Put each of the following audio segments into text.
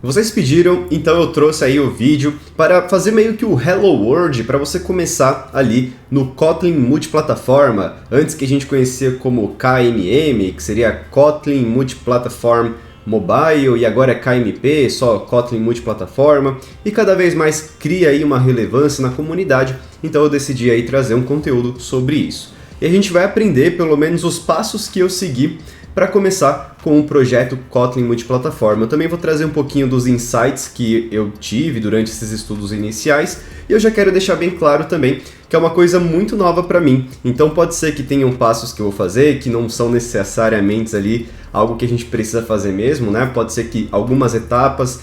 Vocês pediram, então eu trouxe aí o vídeo para fazer meio que o Hello World para você começar ali no Kotlin multiplataforma, antes que a gente conhecia como KMM, que seria Kotlin Multiplatform Mobile, e agora é KMP, só Kotlin multiplataforma, e cada vez mais cria aí uma relevância na comunidade, então eu decidi aí trazer um conteúdo sobre isso. E a gente vai aprender pelo menos os passos que eu segui para começar com o projeto Kotlin multiplataforma. Eu também vou trazer um pouquinho dos insights que eu tive durante esses estudos iniciais, e eu já quero deixar bem claro também que é uma coisa muito nova para mim, então pode ser que tenham passos que eu vou fazer que não são necessariamente ali algo que a gente precisa fazer mesmo, né? Pode ser que algumas etapas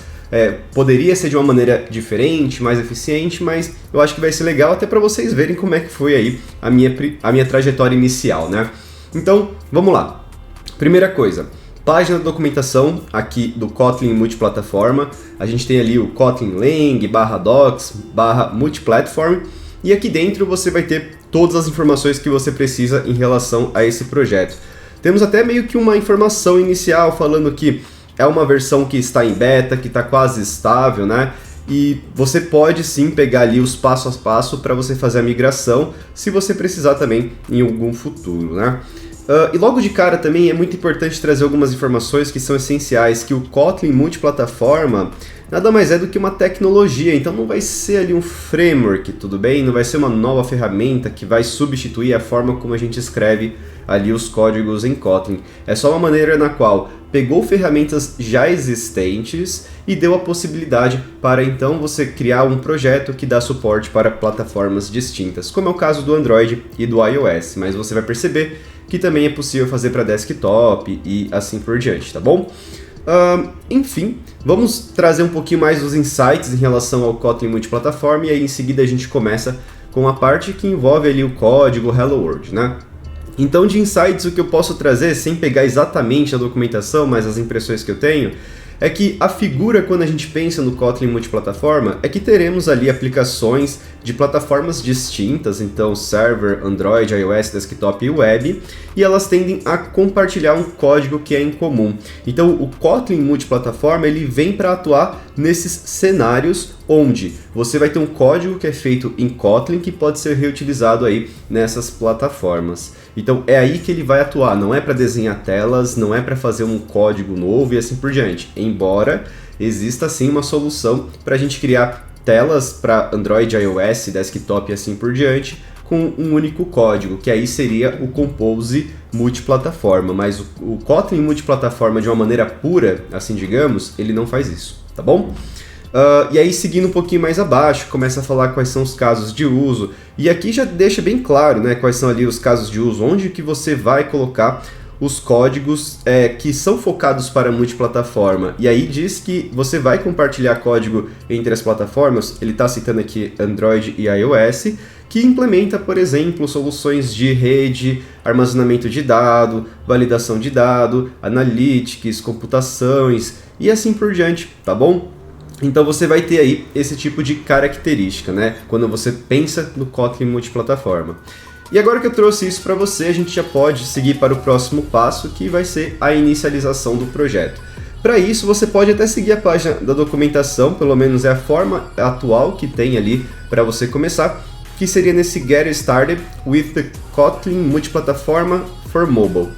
poderia ser de uma maneira diferente, mais eficiente, mas eu acho que vai ser legal até para vocês verem como é que foi aí a minha trajetória inicial, né? Então, vamos lá. Primeira coisa, página de documentação aqui do Kotlin multiplataforma. A gente tem ali o Kotlin Lang, /docs, /multiplatform, e aqui dentro você vai ter todas as informações que você precisa em relação a esse projeto. Temos até meio que uma informação inicial falando que é uma versão que está em beta, que está quase estável, né? E você pode sim pegar ali os passo a passo para você fazer a migração, se você precisar também em algum futuro, né? E logo de cara também é muito importante trazer algumas informações que são essenciais, que o Kotlin multiplataforma nada mais é do que uma tecnologia, então não vai ser ali um framework, tudo bem? Não vai ser uma nova ferramenta que vai substituir a forma como a gente escreve ali os códigos em Kotlin. É só uma maneira na qual pegou ferramentas já existentes e deu a possibilidade para então você criar um projeto que dá suporte para plataformas distintas, como é o caso do Android e do iOS, mas você vai perceber que também é possível fazer para desktop e assim por diante, tá bom? Enfim, vamos trazer um pouquinho mais dos insights em relação ao Kotlin multiplataforma e aí em seguida a gente começa com a parte que envolve ali o código Hello World, né? Então de insights o que eu posso trazer, sem pegar exatamente a documentação, mas as impressões que eu tenho, é que a figura quando a gente pensa no Kotlin multiplataforma é que teremos ali aplicações de plataformas distintas, então server, Android, iOS, desktop e web, e elas tendem a compartilhar um código que é em comum. Então o Kotlin multiplataforma ele vem para atuar nesses cenários onde você vai ter um código que é feito em Kotlin que pode ser reutilizado aí nessas plataformas. Então é aí que ele vai atuar, não é para desenhar telas, não é para fazer um código novo e assim por diante. Embora exista sim uma solução para a gente criar telas para Android, iOS, desktop e assim por diante com um único código, que aí seria o Compose multiplataforma, mas o Kotlin multiplataforma de uma maneira pura, assim digamos, ele não faz isso, tá bom? E aí seguindo um pouquinho mais abaixo, começa a falar quais são os casos de uso, e aqui já deixa bem claro, né, quais são ali os casos de uso, onde que você vai colocar os códigos que são focados para multiplataforma, e aí diz que você vai compartilhar código entre as plataformas, ele está citando aqui Android e iOS, que implementa, por exemplo, soluções de rede, armazenamento de dado, validação de dado, analytics, computações e assim por diante, tá bom? Então você vai ter aí esse tipo de característica, né? Quando você pensa no Kotlin multiplataforma. E agora que eu trouxe isso para você, a gente já pode seguir para o próximo passo, que vai ser a inicialização do projeto. Para isso, você pode até seguir a página da documentação, pelo menos é a forma atual que tem ali para você começar, que seria nesse Get Started with the Kotlin Multiplataforma for Mobile.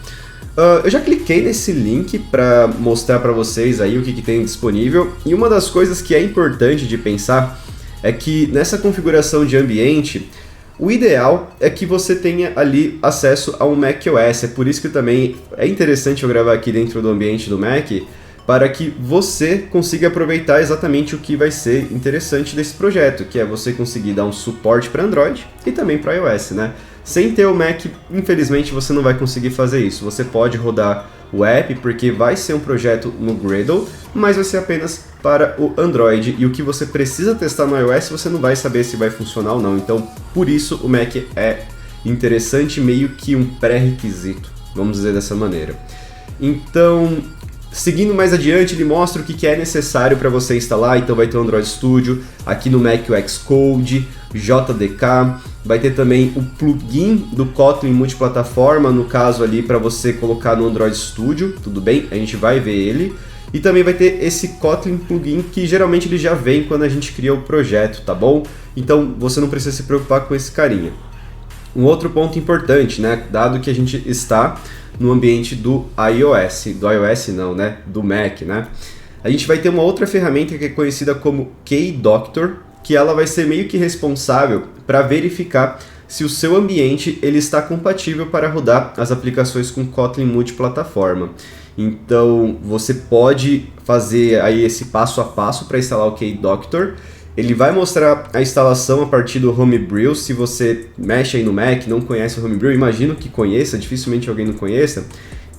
Eu já cliquei nesse link para mostrar para vocês aí o que tem disponível, e uma das coisas que é importante de pensar é que nessa configuração de ambiente, o ideal é que você tenha ali acesso a um macOS, é por isso que também é interessante eu gravar aqui dentro do ambiente do Mac, para que você consiga aproveitar exatamente o que vai ser interessante desse projeto, que é você conseguir dar um suporte para Android e também para iOS, né? Sem ter o Mac, infelizmente você não vai conseguir fazer isso. Você pode rodar o app porque vai ser um projeto no Gradle, mas vai ser apenas para o Android, e o que você precisa testar no iOS você não vai saber se vai funcionar ou não. Então, por isso o Mac é interessante, meio que um pré-requisito, vamos dizer dessa maneira. Então, seguindo mais adiante, ele mostra o que é necessário para você instalar. Então vai ter o Android Studio, aqui no Mac o Xcode, JDK, vai ter também o plugin do Kotlin multiplataforma, no caso ali para você colocar no Android Studio, tudo bem? A gente vai ver ele. E também vai ter esse Kotlin plugin que geralmente ele já vem quando a gente cria o projeto, tá bom? Então você não precisa se preocupar com esse carinha. Um outro ponto importante, né, dado que a gente está no ambiente do do Mac, né? A gente vai ter uma outra ferramenta que é conhecida como KDoctor, que ela vai ser meio que responsável para verificar se o seu ambiente ele está compatível para rodar as aplicações com Kotlin multiplataforma. Então você pode fazer aí esse passo a passo para instalar o KDoctor. Ele vai mostrar a instalação a partir do Homebrew. Se você mexe aí no Mac, não conhece o Homebrew, imagino que conheça, dificilmente alguém não conheça.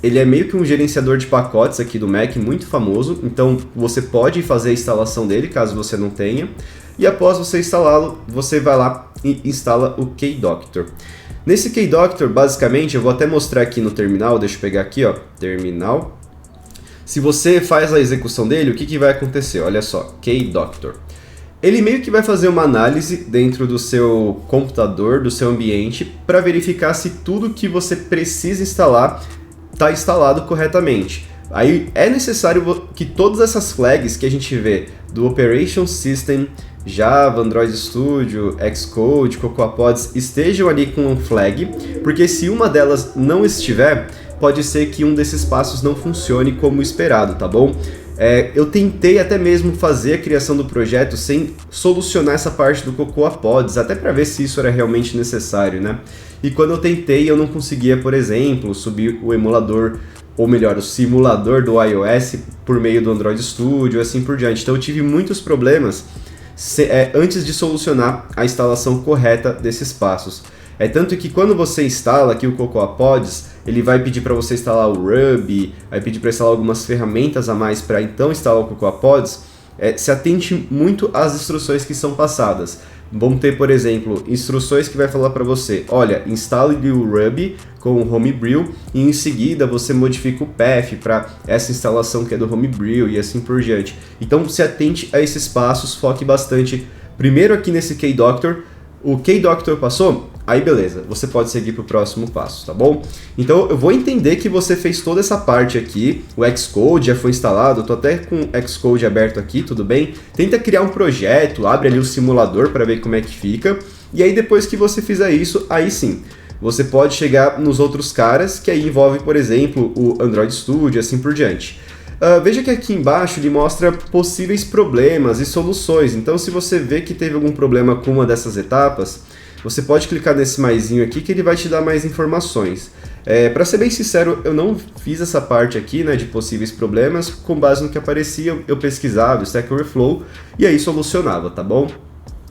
Ele é meio que um gerenciador de pacotes aqui do Mac, muito famoso, então você pode fazer a instalação dele, caso você não tenha, e após você instalá-lo, você vai lá e instala o KDoctor. Nesse KDoctor, basicamente, eu vou até mostrar aqui no terminal, deixa eu pegar aqui, ó, terminal. Se você faz a execução dele, o que vai acontecer? Olha só, KDoctor. Ele meio que vai fazer uma análise dentro do seu computador, do seu ambiente, para verificar se tudo que você precisa instalar está instalado corretamente. Aí é necessário que todas essas flags que a gente vê do Operation System, Java, Android Studio, Xcode, CocoaPods estejam ali com um flag, porque se uma delas não estiver, pode ser que um desses passos não funcione como esperado, tá bom? Eu tentei até mesmo fazer a criação do projeto sem solucionar essa parte do CocoaPods, até para ver se isso era realmente necessário, né? E quando eu tentei, eu não conseguia, por exemplo, subir o emulador, ou melhor, o simulador do iOS por meio do Android Studio, assim por diante. Então eu tive muitos problemas antes de solucionar a instalação correta desses passos. Tanto que quando você instala aqui o CocoaPods, ele vai pedir para você instalar o Ruby, vai pedir para instalar algumas ferramentas a mais para então instalar o CocoaPods. Se atente muito às instruções que são passadas. Vamos ter, por exemplo, instruções que vai falar para você, olha, instale o Ruby com o Homebrew e em seguida você modifica o path para essa instalação que é do Homebrew e assim por diante. Então se atente a esses passos, foque bastante primeiro aqui nesse KDoctor. O KDoctor passou? Aí beleza, você pode seguir para o próximo passo, tá bom? Então eu vou entender que você fez toda essa parte aqui, o Xcode já foi instalado, eu tô até com o Xcode aberto aqui, tudo bem? Tenta criar um projeto, abre ali o simulador para ver como é que fica, e aí depois que você fizer isso, aí sim, você pode chegar nos outros caras, que aí envolve, por exemplo, o Android Studio e assim por diante. Veja que aqui embaixo ele mostra possíveis problemas e soluções, então se você vê que teve algum problema com uma dessas etapas, você pode clicar nesse maisinho aqui que ele vai te dar mais informações. Para ser bem sincero, eu não fiz essa parte aqui, né, de possíveis problemas, com base no que aparecia, eu pesquisava o Stack Overflow e aí solucionava, tá bom?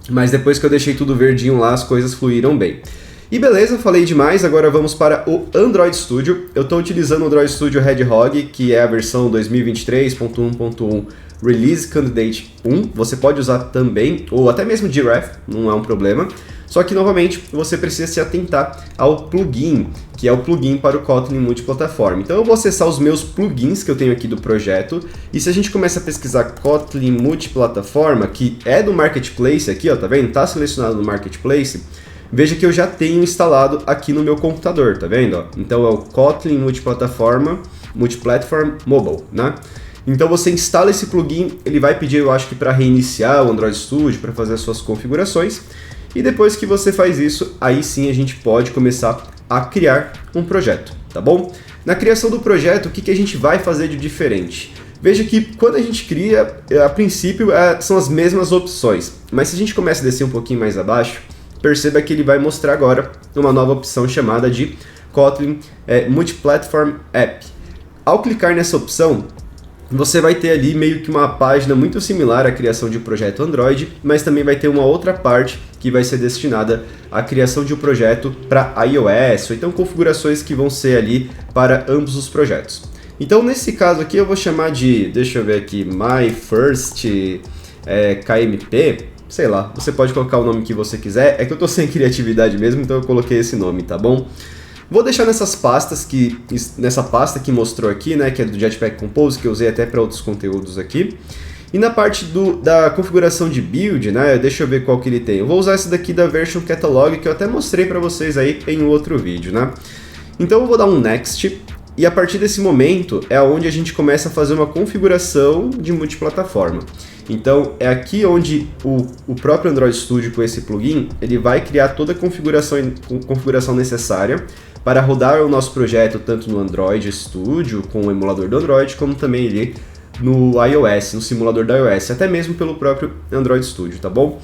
Mas depois que eu deixei tudo verdinho lá, as coisas fluíram bem. E beleza, falei demais, agora vamos para o Android Studio. Eu estou utilizando o Android Studio Hedgehog, que é a versão 2023.1.1 Release Candidate 1. Você pode usar também, ou até mesmo Giraffe, não é um problema. Só que, novamente, você precisa se atentar ao plugin, que é o plugin para o Kotlin multiplataforma. Então eu vou acessar os meus plugins que eu tenho aqui do projeto, e se a gente começa a pesquisar Kotlin multiplataforma, que é do Marketplace aqui, ó, tá vendo? Tá selecionado no Marketplace. Veja que eu já tenho instalado aqui no meu computador, tá vendo? Ó? Então é o Kotlin multiplatform mobile, né? Então você instala esse plugin, ele vai pedir, eu acho que para reiniciar o Android Studio, para fazer as suas configurações. E depois que você faz isso, aí sim a gente pode começar a criar um projeto, tá bom? Na criação do projeto, o que a gente vai fazer de diferente? Veja que quando a gente cria, a princípio são as mesmas opções, mas se a gente começa a descer um pouquinho mais abaixo, perceba que ele vai mostrar agora uma nova opção chamada de Kotlin Multiplatform App. Ao clicar nessa opção, você vai ter ali meio que uma página muito similar à criação de um projeto Android, mas também vai ter uma outra parte que vai ser destinada à criação de um projeto para iOS, ou então configurações que vão ser ali para ambos os projetos. Então nesse caso aqui eu vou chamar de, deixa eu ver aqui, My First KMP, sei lá, você pode colocar o nome que você quiser, é que eu tô sem criatividade mesmo, então eu coloquei esse nome, tá bom? Vou deixar nessa pasta que mostrou aqui, né, que é do Jetpack Compose, que eu usei até para outros conteúdos aqui. E na parte da configuração de build, né, deixa eu ver qual que ele tem. Eu vou usar essa daqui da Version Catalog, que eu até mostrei para vocês aí em outro vídeo, né. Então eu vou dar um Next, E a partir desse momento é onde a gente começa a fazer uma configuração de multiplataforma. Então é aqui onde o próprio Android Studio com esse plugin, ele vai criar toda a configuração necessária para rodar o nosso projeto tanto no Android Studio, com o emulador do Android, como também ali no iOS, no simulador da iOS, até mesmo pelo próprio Android Studio, tá bom?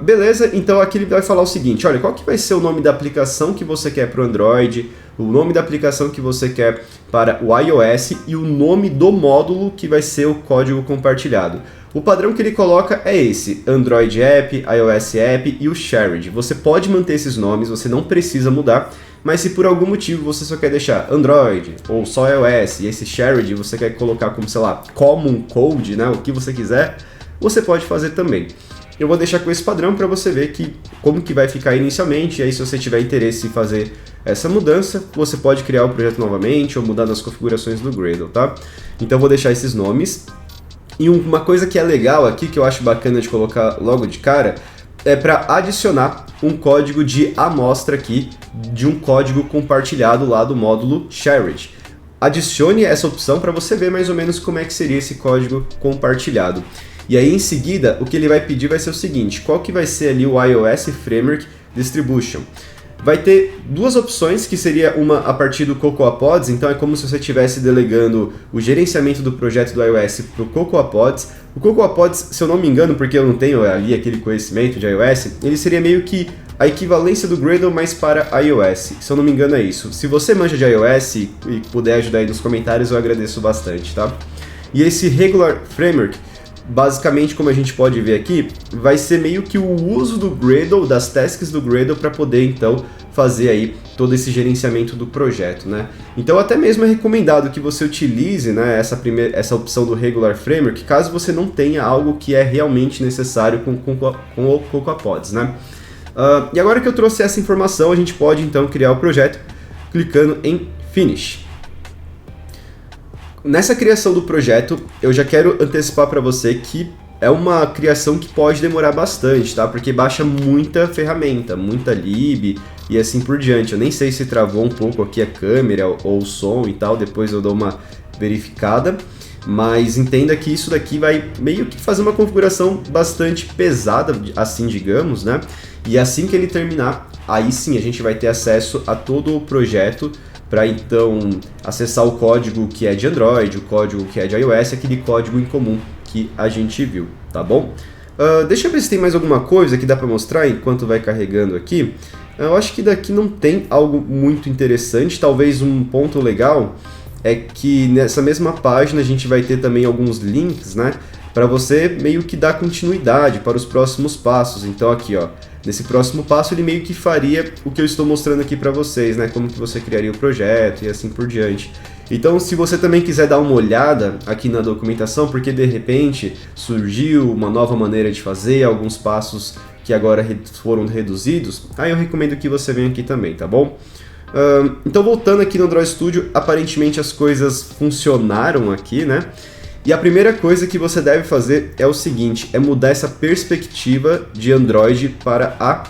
Beleza, então aqui ele vai falar o seguinte, olha, qual que vai ser o nome da aplicação que você quer para o Android, o nome da aplicação que você quer para o iOS e o nome do módulo que vai ser o código compartilhado. O padrão que ele coloca é esse, Android App, iOS App e o Shared. Você pode manter esses nomes, você não precisa mudar, mas se por algum motivo você só quer deixar Android ou só iOS e esse Shared você quer colocar como, sei lá, Common Code, né, o que você quiser, você pode fazer também. Eu vou deixar com esse padrão para você ver como que vai ficar inicialmente, e aí se você tiver interesse em fazer essa mudança, você pode criar o projeto novamente ou mudar nas configurações do Gradle, tá? Então eu vou deixar esses nomes. E uma coisa que é legal aqui, que eu acho bacana de colocar logo de cara, é para adicionar um código de amostra aqui, de um código compartilhado lá do módulo Shared. Adicione essa opção para você ver mais ou menos como é que seria esse código compartilhado. E aí, em seguida, o que ele vai pedir vai ser o seguinte, qual que vai ser ali o iOS Framework Distribution? Vai ter duas opções, que seria uma a partir do CocoaPods, então é como se você estivesse delegando o gerenciamento do projeto do iOS para o CocoaPods. O CocoaPods, se eu não me engano, porque eu não tenho ali aquele conhecimento de iOS, ele seria meio que a equivalência do Gradle, mas para iOS. Se eu não me engano é isso. Se você manja de iOS e puder ajudar aí nos comentários, eu agradeço bastante, tá? E esse Regular Framework, basicamente, como a gente pode ver aqui, vai ser meio que o uso do Gradle, das tasks do Gradle, para poder, então, fazer aí todo esse gerenciamento do projeto, né? Então, até mesmo é recomendado que você utilize, né, essa opção do Regular Framework, caso você não tenha algo que é realmente necessário com o CocoaPods, né? E agora que eu trouxe essa informação, a gente pode, então, criar o projeto clicando em Finish. Nessa criação do projeto, eu já quero antecipar para você que é uma criação que pode demorar bastante, tá? Porque baixa muita ferramenta, muita lib e assim por diante. Eu nem sei se travou um pouco aqui a câmera ou o som e tal, depois eu dou uma verificada. Mas entenda que isso daqui vai meio que fazer uma configuração bastante pesada, assim digamos, né? E assim que ele terminar, aí sim a gente vai ter acesso a todo o projeto, para então acessar o código que é de Android, o código que é de iOS, aquele código em comum que a gente viu, tá bom? Deixa eu ver se tem mais alguma coisa que dá para mostrar enquanto vai carregando aqui. Eu acho que daqui não tem algo muito interessante, talvez um ponto legal é que nessa mesma página a gente vai ter também alguns links, né? Para você meio que dar continuidade para os próximos passos. Então aqui, ó, nesse próximo passo ele meio que faria o que eu estou mostrando aqui para vocês, né? Como que você criaria o projeto e assim por diante. Então, se você também quiser dar uma olhada aqui na documentação, porque de repente surgiu uma nova maneira de fazer, alguns passos que agora foram reduzidos, aí eu recomendo que você venha aqui também, tá bom? Então, voltando aqui no Android Studio, aparentemente as coisas funcionaram aqui, né? E a primeira coisa que você deve fazer é o seguinte, é mudar essa perspectiva de Android para a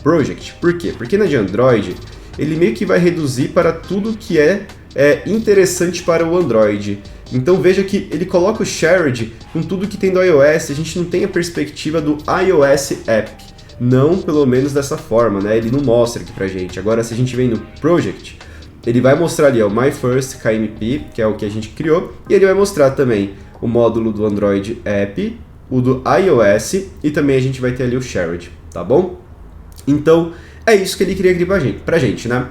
Project. Por quê? Porque na de Android, ele meio que vai reduzir para tudo que é interessante para o Android. Então veja que ele coloca o Shared com tudo que tem do iOS, a gente não tem a perspectiva do iOS App. Não, pelo menos dessa forma, né? Ele não mostra aqui pra gente. Agora, se a gente vem no Project, ele vai mostrar ali, ó, My First KMP, que é o que a gente criou, e ele vai mostrar também o módulo do Android App, o do iOS, e também a gente vai ter ali o Shared, tá bom? Então, é isso que ele queria aqui pra gente, né?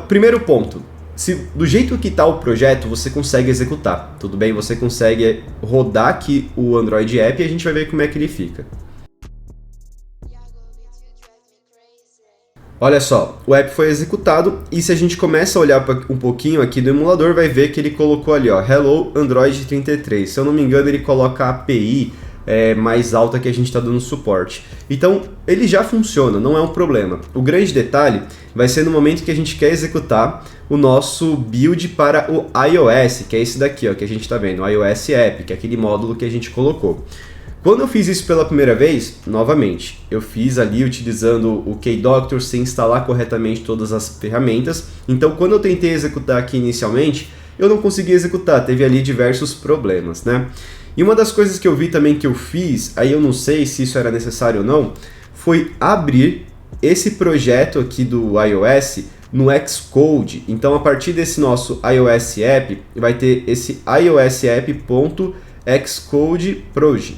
Primeiro ponto, se do jeito que está o projeto, você consegue executar, tudo bem? Você consegue rodar aqui o Android App e a gente vai ver como é que ele fica. Olha só, o app foi executado e se a gente começa a olhar um pouquinho aqui do emulador, vai ver que ele colocou ali, ó, Hello Android 33. Se eu não me engano, ele coloca a API mais alta que a gente está dando suporte. Então, ele já funciona, não é um problema. O grande detalhe vai ser no momento que a gente quer executar o nosso build para o iOS, que é esse daqui, ó, que a gente está vendo, o iOS App, que é aquele módulo que a gente colocou. Quando eu fiz isso pela primeira vez, novamente, eu fiz ali utilizando o Kdoctor sem instalar corretamente todas as ferramentas. Então, quando eu tentei executar aqui inicialmente, eu não consegui executar, teve ali diversos problemas, né? E uma das coisas que eu vi também que eu fiz, aí eu não sei se isso era necessário ou não, foi abrir esse projeto aqui do iOS no Xcode. Então, a partir desse nosso iOS App, vai ter esse iOS App.xcode Proj.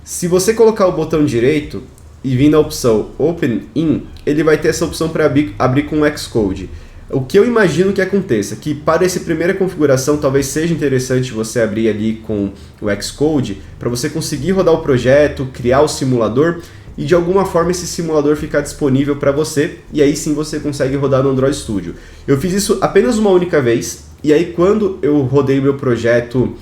Se você colocar o botão direito e vir na opção Open In, ele vai ter essa opção para abrir com o Xcode. O que eu imagino que aconteça, que para essa primeira configuração talvez seja interessante você abrir ali com o Xcode, para você conseguir rodar o projeto, criar o simulador e de alguma forma esse simulador ficar disponível para você, e aí sim você consegue rodar no Android Studio. Eu fiz isso apenas uma única vez, e aí quando eu rodei o meu projeto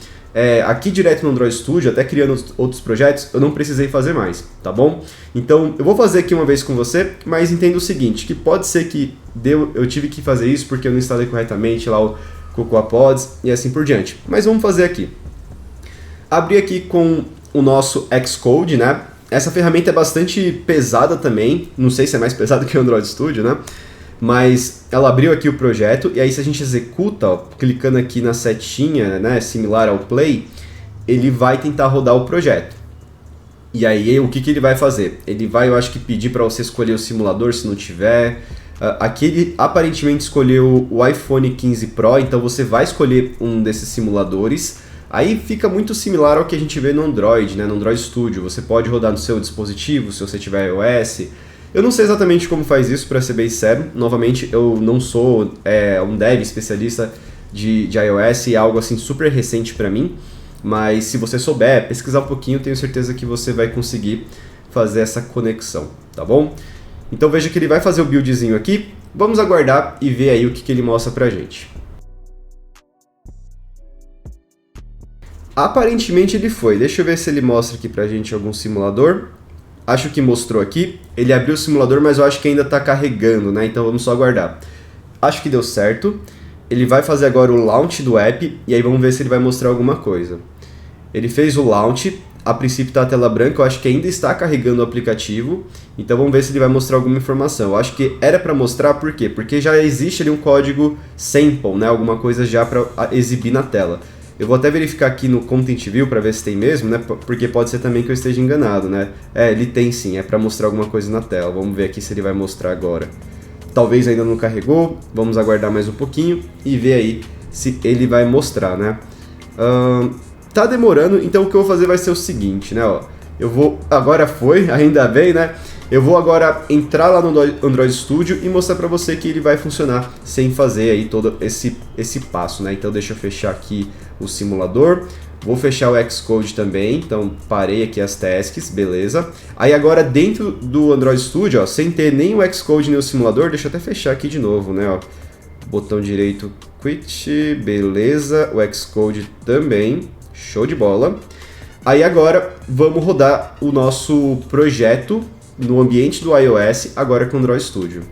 aqui direto no Android Studio, até criando outros projetos, eu não precisei fazer mais, tá bom? Então, eu vou fazer aqui uma vez com você, mas entenda o seguinte, que pode ser que eu tive que fazer isso porque eu não instalei corretamente lá o Cocoa Pods e assim por diante. Mas vamos fazer aqui. Abrir aqui com o nosso Xcode, né? Essa ferramenta é bastante pesada também, não sei se é mais pesada que o Android Studio, né? Mas ela abriu aqui o projeto, e aí se a gente executa, ó, clicando aqui na setinha, né, similar ao play, ele vai tentar rodar o projeto. E aí o que ele vai fazer? Ele vai, eu acho que pedir para você escolher o simulador se não tiver. Aqui ele aparentemente escolheu o iPhone 15 Pro, então você vai escolher um desses simuladores. Aí fica muito similar ao que a gente vê no Android, né, no Android Studio. Você pode rodar no seu dispositivo, se você tiver iOS. Eu não sei exatamente como faz isso, para ser bem sério. Novamente, eu não sou um dev especialista de iOS e é algo assim super recente para mim. Mas se você souber, pesquisar um pouquinho, tenho certeza que você vai conseguir fazer essa conexão, tá bom? Então veja que ele vai fazer o buildzinho aqui. Vamos aguardar e ver aí o que ele mostra pra gente. Aparentemente ele foi. Deixa eu ver se ele mostra aqui pra gente algum simulador. Acho que mostrou aqui, ele abriu o simulador, mas eu acho que ainda está carregando, né? Então vamos só aguardar. Acho que deu certo. Ele vai fazer agora o launch do app, e aí vamos ver se ele vai mostrar alguma coisa. Ele fez o launch, a princípio está a tela branca, eu acho que ainda está carregando o aplicativo, então vamos ver se ele vai mostrar alguma informação. Eu acho que era para mostrar, por quê? Porque já existe ali um código sample, né? Alguma coisa já para exibir na tela. Eu vou até verificar aqui no Content View para ver se tem mesmo, né? Porque pode ser também que eu esteja enganado, né? Ele tem sim, é para mostrar alguma coisa na tela. Vamos ver aqui se ele vai mostrar agora. Talvez ainda não carregou, vamos aguardar mais um pouquinho e ver aí se ele vai mostrar, né? Tá demorando, então o que eu vou fazer vai ser o seguinte, né? Ó, eu vou... Agora foi, ainda bem, né? Eu vou agora entrar lá no Android Studio e mostrar para você que ele vai funcionar sem fazer aí todo esse passo, né? Então deixa eu fechar aqui o simulador, vou fechar o Xcode também, então parei aqui as tasks, beleza. Aí agora dentro do Android Studio, ó, sem ter nem o Xcode nem o simulador, deixa eu até fechar aqui de novo, né? Ó, botão direito quit, beleza, o Xcode também, show de bola. Aí agora vamos rodar o nosso projeto no ambiente do iOS, agora com o Android Studio.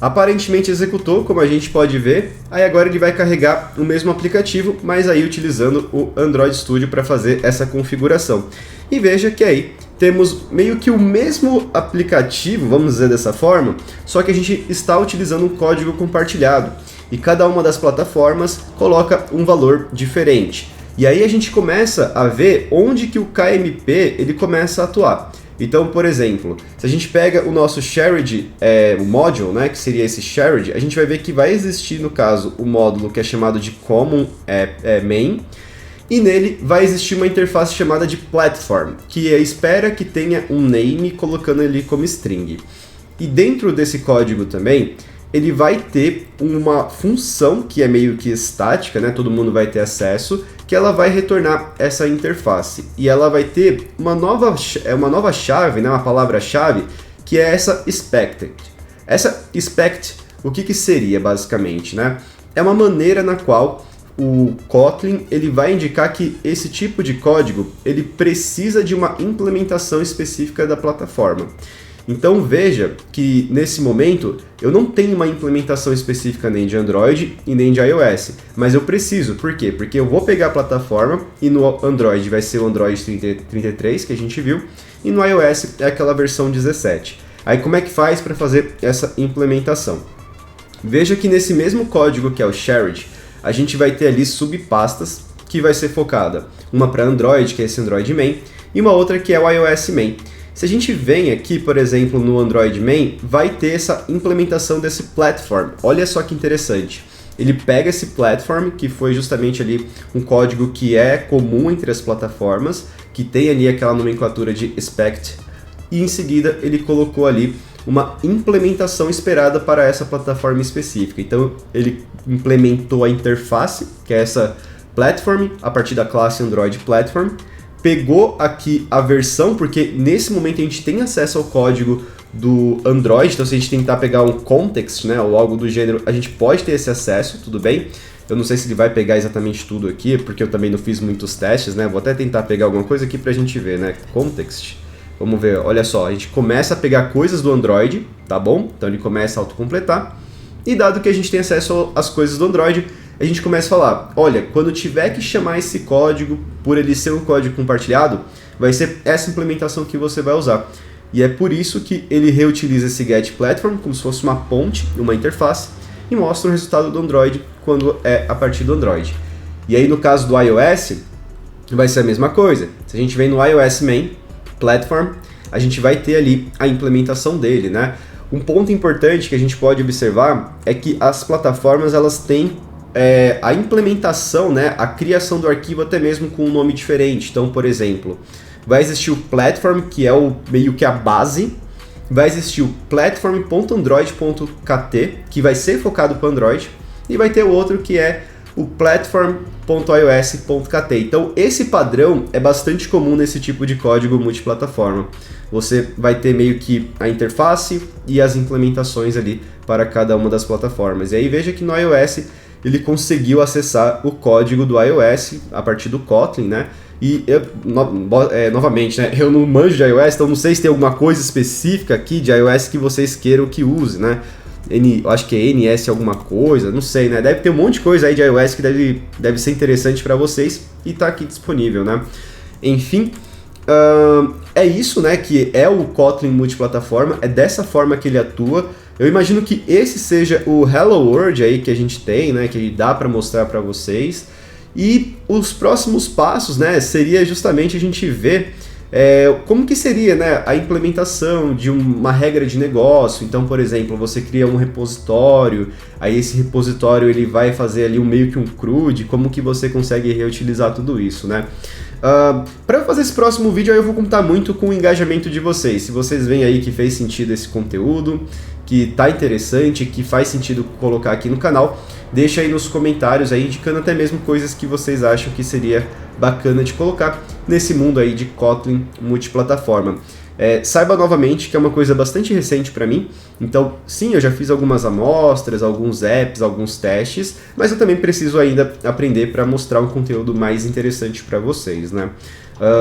Aparentemente executou, como a gente pode ver, aí agora ele vai carregar o mesmo aplicativo, mas aí utilizando o Android Studio para fazer essa configuração. E veja que aí temos meio que o mesmo aplicativo, vamos dizer dessa forma, só que a gente está utilizando um código compartilhado, e cada uma das plataformas coloca um valor diferente. E aí a gente começa a ver onde que o KMP ele começa a atuar. Então, por exemplo, se a gente pega o nosso shared module, né, que seria esse shared, a gente vai ver que vai existir, no caso, o módulo que é chamado de common main, e nele vai existir uma interface chamada de platform, que espera que tenha um name colocando ali como string. E dentro desse código também, ele vai ter uma função que é meio que estática, né? Todo mundo vai ter acesso, que ela vai retornar essa interface. E ela vai ter uma nova chave, né? Uma palavra-chave, que é essa expected. Essa expect, o que seria basicamente, né? É uma maneira na qual o Kotlin ele vai indicar que esse tipo de código ele precisa de uma implementação específica da plataforma. Então veja que nesse momento eu não tenho uma implementação específica nem de Android e nem de iOS, mas eu preciso, por quê? Porque eu vou pegar a plataforma e no Android vai ser o Android 33 que a gente viu e no iOS é aquela versão 17. Aí como é que faz para fazer essa implementação? Veja que nesse mesmo código que é o shared, a gente vai ter ali subpastas que vai ser focada, uma para Android, que é esse Android Main, e uma outra que é o iOS Main. Se a gente vem aqui, por exemplo, no Android Main, vai ter essa implementação desse platform. Olha só que interessante. Ele pega esse platform, que foi justamente ali um código que é comum entre as plataformas, que tem ali aquela nomenclatura de expect, e em seguida ele colocou ali uma implementação esperada para essa plataforma específica. Então ele implementou a interface, que é essa platform, a partir da classe Android Platform, pegou aqui a versão, porque nesse momento a gente tem acesso ao código do Android, então se a gente tentar pegar um context, né, ou algo do gênero, a gente pode ter esse acesso, tudo bem? Eu não sei se ele vai pegar exatamente tudo aqui, porque eu também não fiz muitos testes, né? Vou até tentar pegar alguma coisa aqui pra gente ver, né? Context. Vamos ver, olha só, a gente começa a pegar coisas do Android, tá bom? Então ele começa a autocompletar, e dado que a gente tem acesso às coisas do Android, a gente começa a falar, olha, quando tiver que chamar esse código, por ele ser um código compartilhado, vai ser essa implementação que você vai usar. E é por isso que ele reutiliza esse getPlatform como se fosse uma ponte, uma interface, e mostra o resultado do Android quando é a partir do Android. E aí no caso do iOS, vai ser a mesma coisa. Se a gente vem no iOS Main Platform, a gente vai ter ali a implementação dele, né? Um ponto importante que a gente pode observar é que as plataformas elas têm a implementação, né, a criação do arquivo até mesmo com um nome diferente. Então, por exemplo, vai existir o platform, que é meio que a base, vai existir o platform.android.kt, que vai ser focado para Android, e vai ter o outro que é o platform.ios.kt. Então, esse padrão é bastante comum nesse tipo de código multiplataforma. Você vai ter meio que a interface e as implementações ali para cada uma das plataformas. E aí veja que no iOS ele conseguiu acessar o código do iOS a partir do Kotlin, né? E novamente, né? Eu não manjo de iOS, então não sei se tem alguma coisa específica aqui de iOS que vocês queiram que use, né? Eu acho que é NS alguma coisa, não sei, né? Deve ter um monte de coisa aí de iOS que deve ser interessante para vocês e tá aqui disponível, né? Enfim, é isso, né? Que é o Kotlin multiplataforma, é dessa forma que ele atua. Eu imagino que esse seja o Hello World aí que a gente tem, né? Que dá para mostrar para vocês. E os próximos passos, né? Seria justamente a gente ver como que seria, né, a implementação de uma regra de negócio. Então, por exemplo, você cria um repositório, aí esse repositório ele vai fazer ali meio que um CRUD, como que você consegue reutilizar tudo isso, né? Para fazer esse próximo vídeo eu vou contar muito com o engajamento de vocês. Se vocês veem aí que fez sentido esse conteúdo, que tá interessante, que faz sentido colocar aqui no canal, deixa aí nos comentários aí, indicando até mesmo coisas que vocês acham que seria bacana de colocar nesse mundo aí de Kotlin multiplataforma. Saiba novamente que é uma coisa bastante recente para mim, então sim, eu já fiz algumas amostras, alguns apps, alguns testes, mas eu também preciso ainda aprender para mostrar um conteúdo mais interessante para vocês, né?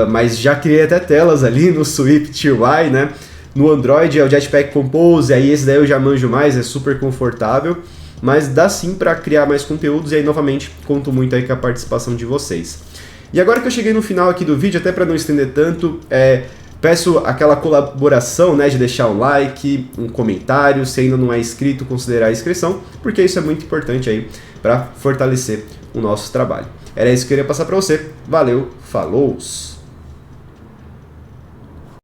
Mas já criei até telas ali no Swift UI, né? No Android é o Jetpack Compose, aí esse daí eu já manjo mais, é super confortável, mas dá sim para criar mais conteúdos e aí novamente conto muito aí com a participação de vocês. E agora que eu cheguei no final aqui do vídeo, até para não estender tanto, peço aquela colaboração, né, de deixar um like, um comentário, se ainda não é inscrito, considerar a inscrição, porque isso é muito importante aí para fortalecer o nosso trabalho. Era isso que eu queria passar para você. Valeu, falou!